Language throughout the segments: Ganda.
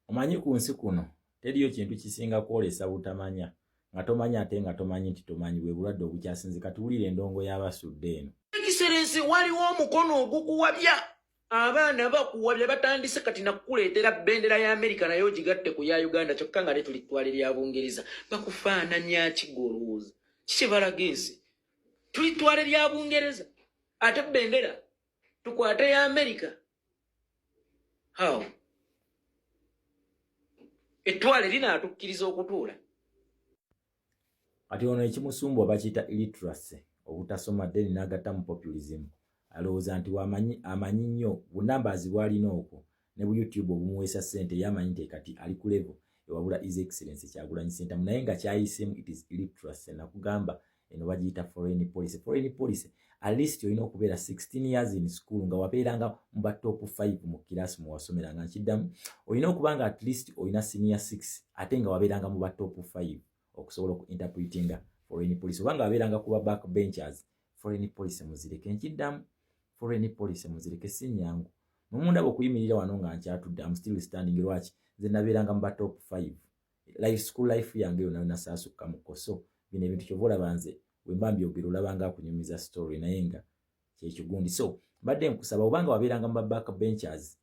Omanyi ku nsi kuno teriyo kintu kisinga kwolesa butamanya nga tomanya ate nga tomanyi nti tomanyi bwe bulwadde obukyasinze. Katuwulire endongo y'abasudde eno. Ekiserensi waliwo omukono ogukuwabya abaana bakuwabya batandise kati nakuleetera bendera ya Amerika nayo gigatte ku ya Uganda kyokka nga ne tulitwale lya Bungereza bakufaananya kigolooza kiki balaga ensi tulitwale lya Bungereza ate bendera tukwate ya Amerika. How? Ettwale linaatukkiriza okutuula. Kati ono ekimusumba bakiyita illiteracy, obutasoma ddeni n'agatta mu populism. Alowooza nti amanyi nnyo bunambazi bw'alina okwo ne bu YouTube obumuweesa ssente yamanyi nti kati ali ku level ewabula His Excellency Kyagulanyi Ssentamu naye nga kyayisemu it is illiteracy. Nakugamba eno bagiyita foreign policy. Foreign policy at least olina okubeera 16 years in school nga wabeeranga mu ba top 5 mu kirasi mu wasomeranga. Nkiddamu olina okuba nga at least olina senior 6 ate nga wabeeranga mu ba top 5 okusobola okuinterpretinga foreign policy. Obanga wabeeranga kuba backbenchers foreign policy muzireke. Nkiddamu foreign policy muzireke si nnyangu. Mumundaba okuyimirira wano nga nkyatudde I'm still standing. Lwaki? Nze nabeeranga mu ba top 5 life school life yange yonna nasaasukka mu koso. Bino ebintu kyova olaba nze bwe mba mbyogera olaba nga akunyumiza story naye nga kyekigundi. So mbadde nkusaba obanga wabeeranga mu ba backbenchers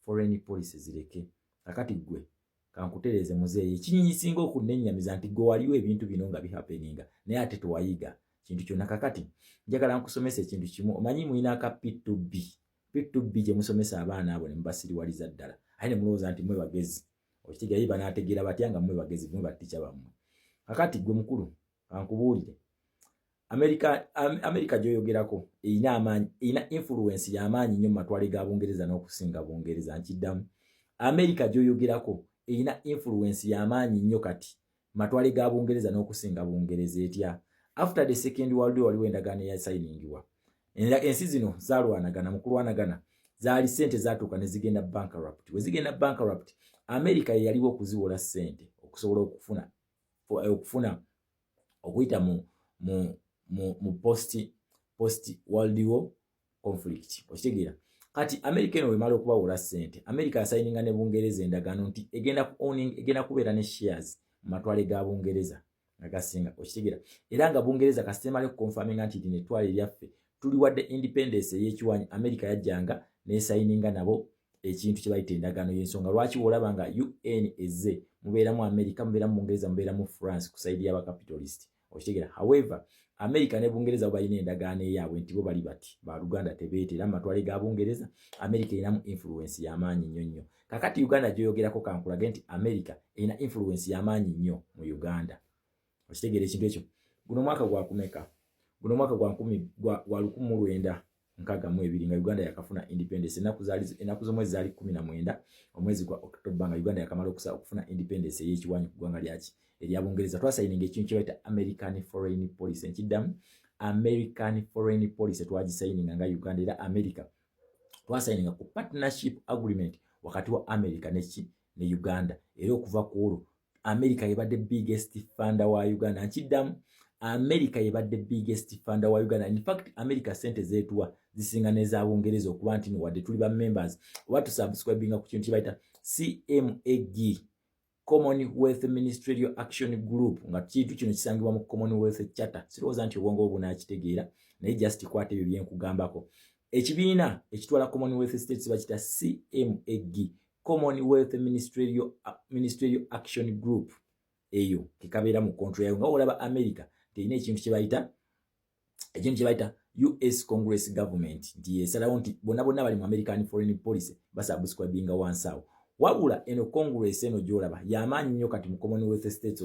foreign policy zireke. Kakati gwe kankutereeze muzeeyi ekinyinyi singa okunennyamiza nti gwe waliwo ebintu bino nga bihappeninga naye ate tewayiga kintu kyonna. Kakati njagala nkusomesa ekintu kimu. Omanyi mulina aka P2B gye musomesa abaana abo ne mubasiriwaliza ddala aye ne mulowooza nti mwe bagezi. Okitegeera banaategeera batya nga mwe bagezi mwe battica bammwe. Kakati gwe mukulu kankubuulire Amerika gy'oyogerako eyina influence y'amaanyi nnyo mu matwale ga Bungereza n'okusinga Bungereza. Nkiddamu Amerika gy'oyogerako eyina influence y'amaanyi nnyo kati matwale ga Bungereza n'okusinga Bungereza. Etya? After the second world war waliwo endagaano eyasayiningibwa. Ensi zino zaalwanagana mu kulwanagana zaali ssente zaatuuka ne zigenda bankrupt. We zigenda bankrupt Amerika ye yaliwo okuziwola ssente okusobola okufuna okuyita mu post world war conflict. Okitegeera kati Amerika eno wemala okubawola ssente Amerika yasayininga ne Bungereza endagaano nti egenda kubeera ne shares mu matwale ga Bungereza agasinga. Okitegeera era nga Bungereza kasemale kukonfaminga nti lino ettwale lyaffe tuli wadde independence ey'ekiwanyi Amerika yajjanga nesayininga nabo ekintu kye bayita endagaano y'ensonga. Lwaki olaba nga UN ezze mubeeramu Amerika mubeeramu Bungereza mubeeramu France ku sayidi y'abakapitalist. Okitegeera however Amerika ne Bungereza bo balina endagaano eyaabwe nti bo bali bati baluganda tebeetera mu matwale ga Bungereza. Amerika erinamu influence y'amaanyi nnyo nnyo. Kakati Uganda gyoyogerako kankulage nti Amerika erina influence y'amaanyi nnyo mu Uganda. Okitegeera ekintu ekyo. Guno mwaka gwa kumeka? Guno mwaka gwa 1962 nga Uganda yakafuna independence. Ennaku z'omwezi zaali 19 omwezi gwa October nga Uganda yakamala okufuna independence ey'ekiwanyi ku ggwanga lyaki erya Bungereza. Twasayininga ekintu kye bayita American Foreign Policy. Nkiddamu American Foreign Policy twagisayininga nga Uganda era America twasayininga ku partnership agreement wakati wa America ne Uganda. Era okuva ku olwo America yebadde biggest funder wa Uganda. Nkiddamu America yebadde biggest funder wa Uganda. In fact America sente zeetuwa zisinga neza Bungereza okuba nti wadde tuli ba members oba tusubscribinga ku kintu kye bayita CMAG Commonwealth Ministerial Action Group nga kintu kino kisangibwa mu Commonwealth Charter. Sirowooza nti obwongo bunakitegeera naye just kwata ebyo byenkugambako. Ekibiina ekitwala Commonwealth States bakita CMAG Commonwealth Ministerial Action Group. Eyo kikabeera mu kontro yayo nga olaba America terina ekintu kye bayita US Congress government nti yesalawo nti bonna bali mu American Foreign Policy basubscribinga wansi awo. Wabula eno Congress eno gyolaba y'amaanyi nnyo kati mu Commonwealth States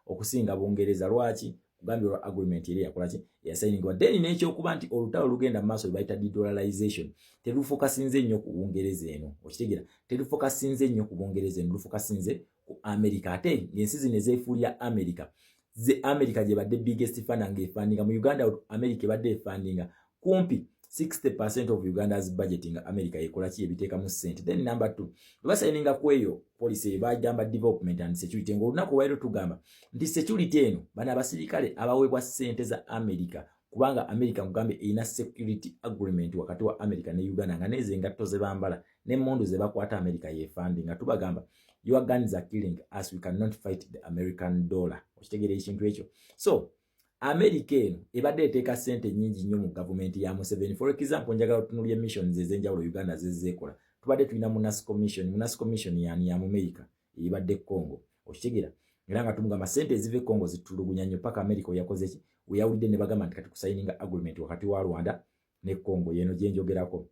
okusinga Bungereza. Lwaki? Kugambye olwa agreement eri yakolaki yasayiningibwa. Then n'ekyokuba nti olutalo lugenda mu maaso bayita de-dollarization terufokasinze nnyo ku Bungereza eno. Okitegeera terufokasinze nnyo ku Bungereza eno lufokasinze ku America. Ate ng'ensi zino ezeefuulya America gye badde biggest funder ng'efandinga mu Uganda. America ebadde efandinga kumpi 60% of Uganda's budget nga America yekola ki ebiteekamu ssente. Then number 2 basayininga ku eyo policy bagamba development and security. Ng'olunaku lwaleero tugamba nti security eno bano abasirikale abaweebwa ssente za America kubanga America mugambe ina security agreement wakati wa America ne Uganda nga neze engatto ze bambala ne mondu ze bakwata America ye funding nga tubagamba your guns are killing us, we cannot fight the American dollar. Okitegere ekintu ekyo. So America eno ebadde eteeka sente nyingi nnyo mu government ya Museveni. For example, njagala tunuulye missions ez'enjawulo Uganda zezzeekola. Tubadde tulina Munas Commission yani ya America ebadde Congo. Okitegera era nga tumugamba sente ezive Congo zitulugunya nnyo paka America yakoze ki uyawulidde ne bagamba nti kati kusayininga agreement wakati wa Rwanda ne Congo yeno gye njogerako.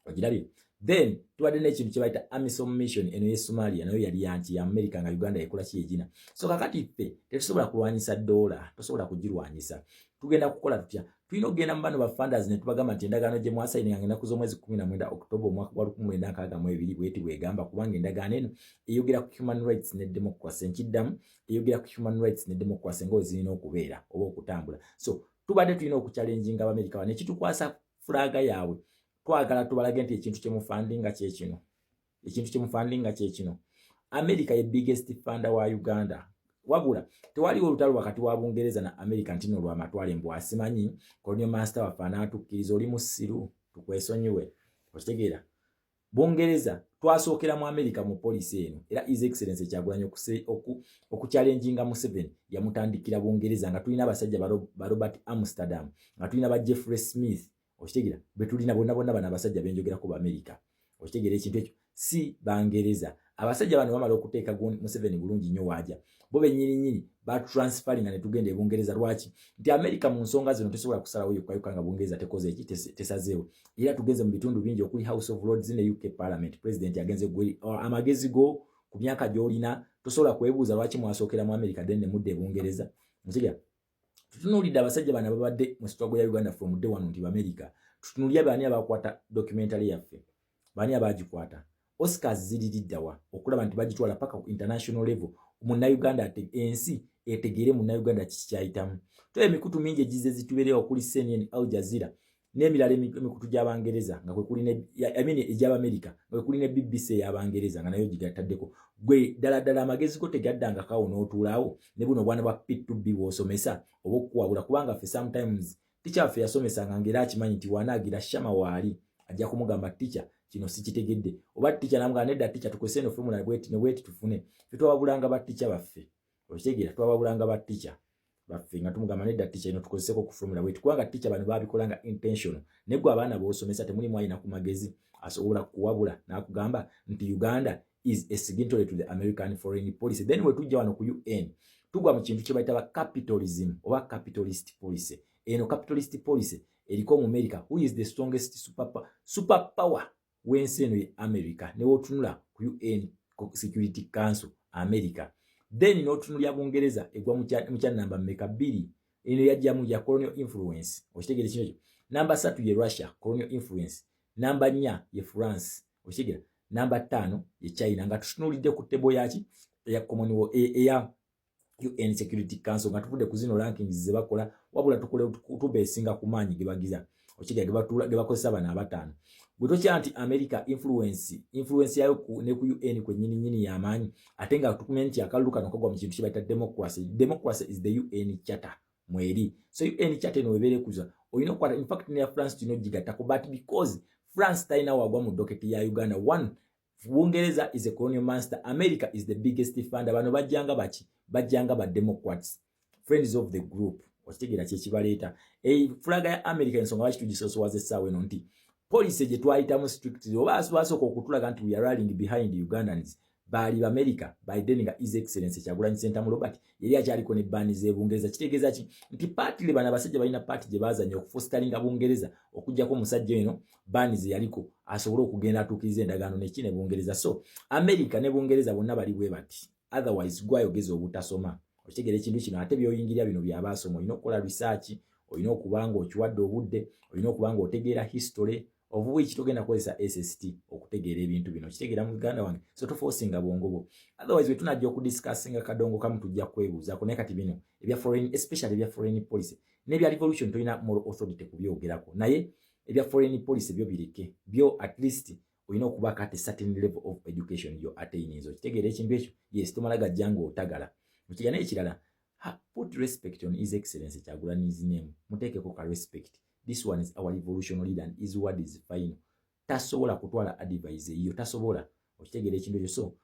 Ogirabye. Then tubadde n'ekintu kye bayita AMISOM mission eno ye Somalia nayo yali yanti ya America nga Uganda ekola ki egina. So kakati ffe tetusobola kulwanyisa dola, tosobola kugirwanyisa. Tugenda kukola tutya? Tulina okugenda mu bano ba funders ne tubagamba nti endagaano gye mwasayininga ng'ennaku z'omwezi 19 October omwaka gwa 1962 bweti bwegamba kubanga endagaano eno eyogera ku human rights ne democracy. Nkiddamu eyogera ku human rights ne democracy ng'owe zirina okubeera oba okutambula. So tubadde tulina okuchallenginga Abamerica bano ekitukwasa fulaga yaabwe. Twagala tubalage nti ekintu kyemufandinga kyekino. Ekintu kyemufandinga kyekino. America ye biggest funder wa Uganda. Wabula tewaliwo olutalo wakati wa Bungereza na America ntino lwa matwale mbwa asimanyi Colonial Master wafana atukkiriza oli musiru tukwesonyiwe. Okitegeera Bungereza twasookera mu America mu police eno era His Excellency Kyagulanyi okuchallenginga Museveni yamutandikira Bungereza nga tulina abasajja ba Robert Amsterdam nga tulina ba Jeffrey Smith. Okitegeera betulina bonna bana abasajja benjogera ku America. Okitegeera ekintu ekyo si Bangereza. Abasajja bano bamala okuteeka Museveni bulungi nnyo waaja bo bennyini ba transferring ne tugenda e Bungereza. Lwaki? Nti America mu nsonga zino tesobola kusalawo yokka nga Bungereza tekoze eki tesazeewo. Era tugenze mu bitundu bingi okuli House of Lords ne UK Parliament. President yagenze gwe amagezi go ku myaka gy'olina tosobola kwebuuza lwaki mwasookera mu America then ne mudde e Bungereza. Nzija tutunuulidde abasajja bano babadde mu struggle ya Uganda from day one nti America. Tutunuulira bani abakwata documentary yaffe. Bani abagikwata. Oscars ziririddawa okulaba nti bagitwala paka ku international level. Munna Uganda ensi etegere munna Uganda kikyayitamu. Toe emikutu mingi egize zituberewa okuli CNN, Al Jazeera n'emirala emikutu gy'Abangereza nga kwe kuli ne egy'Amerika nga kwe kuli ne BBC y'Abangereza nga nayo gigataddeko. Gwe ddala amagezi ko tegaddanga kawo n'otuulaawo ne buno bwana bwa P2B bw'osomesa oba okuwabula kubanga ffe sometimes teacher ffe yasomesanga ng'era akimanyi nti wanaagira Shama waali ajja kumugamba teacher kino sikitegedde oba teacher namugamba nedda teacher tukozese eno formula bweti ne bweti tufune twababulanga ba teacher baffe. Okitegeera twababulanga ba teacher baffe nga tumugamba nedda teacher ino tukozeseko ku formula bweti kubanga teacher bano babikolanga intentional ne gwe abaana b'osomesa temuli mwayina ku magezi asobola kuwabula n'akugamba nti Uganda is a signatory to the American foreign policy. Then we tujja wano ku UN tugwa mu kintu kye bayita ba capitalism oba capitalist policy. Eno capitalist policy eriko mu America who is the strongest superpower wensi eno ye America ne wotunula ku UN Security Council America. Then n'otunulya Bungereza egwa mu kya namba mmeka 2 eno yajjamu ya colonial influence. Okitegeera kino ekyo. Namba 3 ye Russia colonial influence. Namba 4 ye France. Okitegeera namba 5 ye China nga tutunulidde ku table yaki ya Commonwealth ya UN Security Council nga tuvudde ku zino rankings ze bakola wabula tukole tubesinga ku maanyi ge bagiza. Okitegeera ge bakozesa bana abatano. Bwetokya nti America influence yayo ne ku UN kwe nyini y'amaanyi ate nga document yakaluluka nokagwa mu kintu kibayita democracy. Democracy is the UN Charter mweri. So UN Charter no webere kuza oyino kwata in fact ne France tino gigatako but because France taina wagwa mu docket ya Uganda. One, Bungereza is a colonial master. America is the biggest funder. Bano bajjanga ba Democrats, friends of the group. Okitegeera kye kibaleeta fulaga ya America ensonga lwaki tugisosowaza essaawa eno nti policy gye twayitamu strictly oba asooka okutulaga nti we are rallying behind Ugandans baali b'America by then nga His Excellency Kyagulanyi Ssentamu Robert yali akyaliko ne bbaani z'Ebungereza. Kitegeeza ki nti paati le bano abasajja balina paati gye baazanya okufostalinga Bungereza okuggyako omusajja eno bbaani ze yaliko asobole okugenda atuukiriza endagaano neki ne Bungereza. So America ne Bungereza bonna bali bwe bati otherwise gwayogeza obutasoma. Okitegeera ekintu kino ate by'oyingirira bino by'abaasoma olina okukola research olina okuba nga okiwadde obudde olina okuba nga otegeera history of which tugenda kukozesa SST okutegeera ebintu bino. Kitegeera mu Uganda wange so toforcinga bwongo bwo otherwise we tunajja okudiscussinga kadongo kamu tujja kwebuuzaako naye kati bino ebya foreign especially ebya foreign policy n'ebya revolution tolina moral authority kubyogerako naye ebya foreign policy byo bireke byo at least olina okuba kati certain level of education yo attaining. Kitegeera ekintu ekyo yes tomala gajjanga otagala. Mukigana ekirala Put respect on His Excellency Kyagulanyi's name. Mutekeko ka respect. This one is our revolutionary leader and his word is final. Tasobola kutwala advice iyo, tasobola. Okitegere ekintu ekyo. So